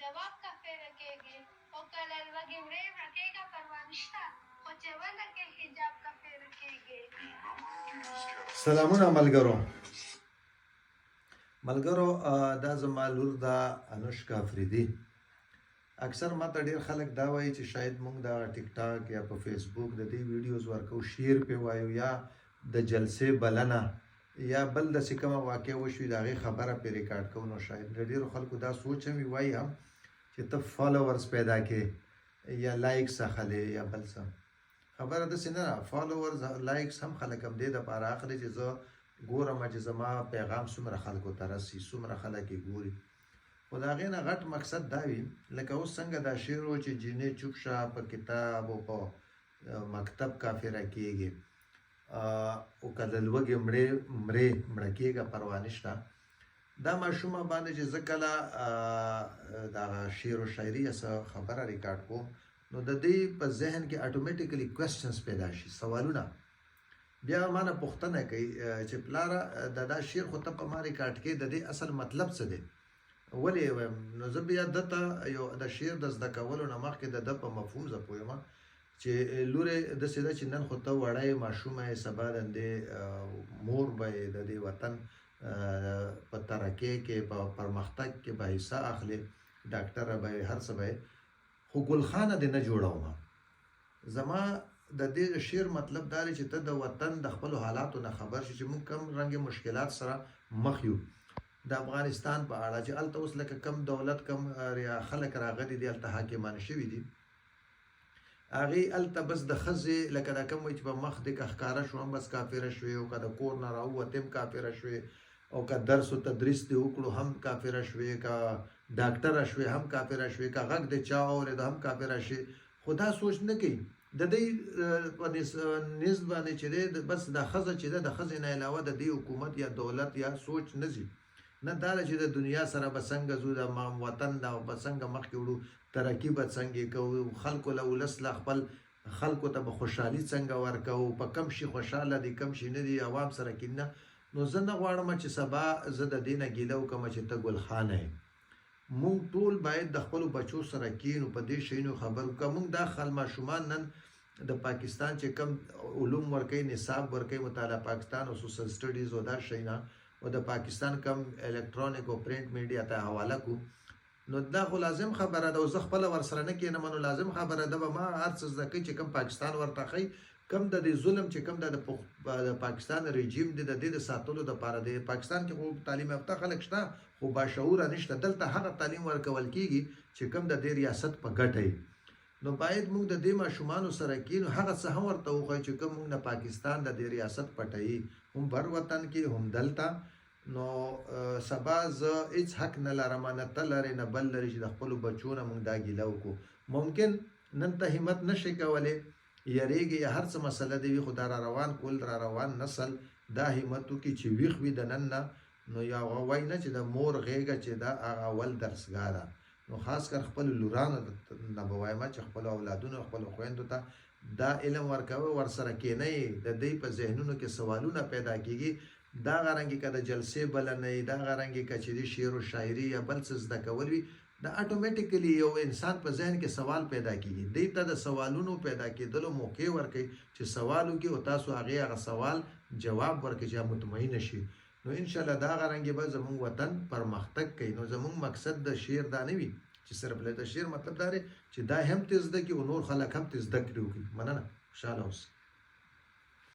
جواب کافره کېږي او کله لوږې وړې مړکېږه پروا نشته خو چې ولکې حجاب کافره کېږي. سلامونه ملګرو دا زما لور ده انوشکا افریدي. اکثر ماته ډیر خلک دا وایي چې شاید موږ د ټیک ټاک یا په فیسبوک د دې ویډیوز ورکو شیر په وایو یا د جلسې بلنه یا بل د کومه واقع وشوي دا غي خبره په ریکارډ کوو. نو شاید ډیر خلکو دا سوچ هم وایي هم چې ته فالوورز پیدا کې یا لایکس اخلي یا بل څه. خبره د سینه فالوورز لایکس هم خلک هم دې د پاره اخلي چې زه ګورم چې زما پیغام څومره خلکو ته رسي څومره خلک یې ګوري. خو د هغې نه غټ مقصد دا وي لکه اوس څنګه دا شعر و چې جینۍ چوپ شه په کتاب او په مکتب کافره کېږي او که د لوږې مړه کېږه پروا نشته. دا ماشومه باندې چې زه کله دغه شعر و شاعري څه خبره ریکارډ کوم نو د دې په ذهن کې اټومیټیکلی کوېسچنز پیدا شي، سوالونه. بیا ما نه پوښتنه کوي چې پلاره دا شعر خو ته په ما ریکارډ کې د دې اصل مطلب څه دی؟ ولې وایم؟ نو زه بیا دته یو د شعر د زده کولو نه مخکې د ده په مفهوم زه پوهیم چې لورې داسې ده چې نن خو ته وړی ماشومه یې، سبا دندې مور به یې د دې وطن په ترقۍ کې په پرمختګ کې به حصه اخلي، ډاکټره به یې، هر څه به یې. خو ګلخانه دې نه جوړوم. زما د دې شعر مطلب دا دی چې ته د وطن د خپلو حالاتو نه خبر شي چې موږ کوم رنګې مشکلات سره مخ یو د افغانستان په اړه چې هلته اوس لکه کم دولت کم خلک راغلي دي هلته حاکمان شوي دي. هغې هلته بس د ښځې لکه دا کوم وایي چې په مخ دې که ښکاره شو هم بس کافره شوې او که د کور نه راووتې هم کافره شوې او که درس و تدریس دې وکړو هم کافره شوې، که ډاکټره شوې هم کافره شوې، که غږ دې چا اورېده هم کافره شوې. خو دا سوچ نه کوي د دې په نسب باندې چې دی بس دا ښځه چې ده د ښځې نه علاوه د دې حکومت یا دولت یا سوچ نه ځي. نه دا ده چې د دنیا سره به څنګه ځو، د وطن دا به څنګه مخکې وړو، ترقي به څنګه کوو، خلکو له ولس له خپل خلکو ته به خوشحالي څنګه ورکوو، په کم شي خوشحاله دي کم شي نه دي، عوام سره کینه. نو زه نه غواړم چې سبا زه د دې نه ګیله وکړم چې ته ګلخانه یې. موږ ټول باید د خپلو بچو سره کینو، په دې شیانو خبرو که موږ دا خل ماشومان نن د پاکستان چې کم علوم ورکوي، نصاب ورکوي، مطالعه پاکستان او سوشل سټډیز او دا شیونه او د پاکستان کم الکترونیک او پرنټ میډیا ته حواله کو، نو دا خو لازم خبره ده. او زه خپله ورسره نه کینم نو لازم خبره ده به ما هر څه زده کوي چې کم پاکستان ورته ښیي، کم د دې ظلم چې کم د پاکستان رژیم دی د دې د ساتلو دپاره دی. پاکستان کې خو تعلیم یافته خلک شته خو باشعوره نشته. دلته هغه تعلیم ورکول کېږي چې کم د دې ریاست په ګټه وي. نو باید موږ د دې ماشومانو سره کینو، هغه څه هم ورته وښایو چې کوم موږ د پاکستان د دې ریاست پټوي هم بر وطن کې هم دلته. نو سبا زه هېڅ حق نه لرم نه ته لرې نه بل لري چې د خپلو بچو نه موږ دا ګیله وکړو. ممکن نن ته همت نشئ کولی، یریږي یا هر څه مسله دې وي، خو دا را روان کول را روان نسل دا همت وکړي چې ویښ وي د نن نه. نو یا هغه وایي نه چې د مور غېږه چې دا هغه اول درسګاه ده. نو خاص کر خپلو لورانو نه به وایم چې خپلو اولادونو خپلو خویندو ته دا علم ورکوه، ورسره کینئ، د دوی په ذهنونو کې سوالونه پیدا کېږي. دا غرنګې که د جلسې بلنه وي، دا غرنګې که چې د شعر و شاعري یا بل څه زده کول وي، دا اټومیټیکلی یو انسان په ذهن کې سوال پیدا کېږي. دوی ته د سوالونو پیدا کېدلو موقع ورکوي چې سوال وکړي او تاسو هغه سوال جواب ورکړي چې مطمئنه شي. نو انشاءالله دا غرنګې به زموږ وطن پرمختګ کوي. نو زموږ مقصد د شعر دا نه وي چې صرف د شعر مطلب دا دی چې دا هم ته زده کړي او نور خلک هم ته زده کړي وکړي. مننه، خوشحاله اوسئ.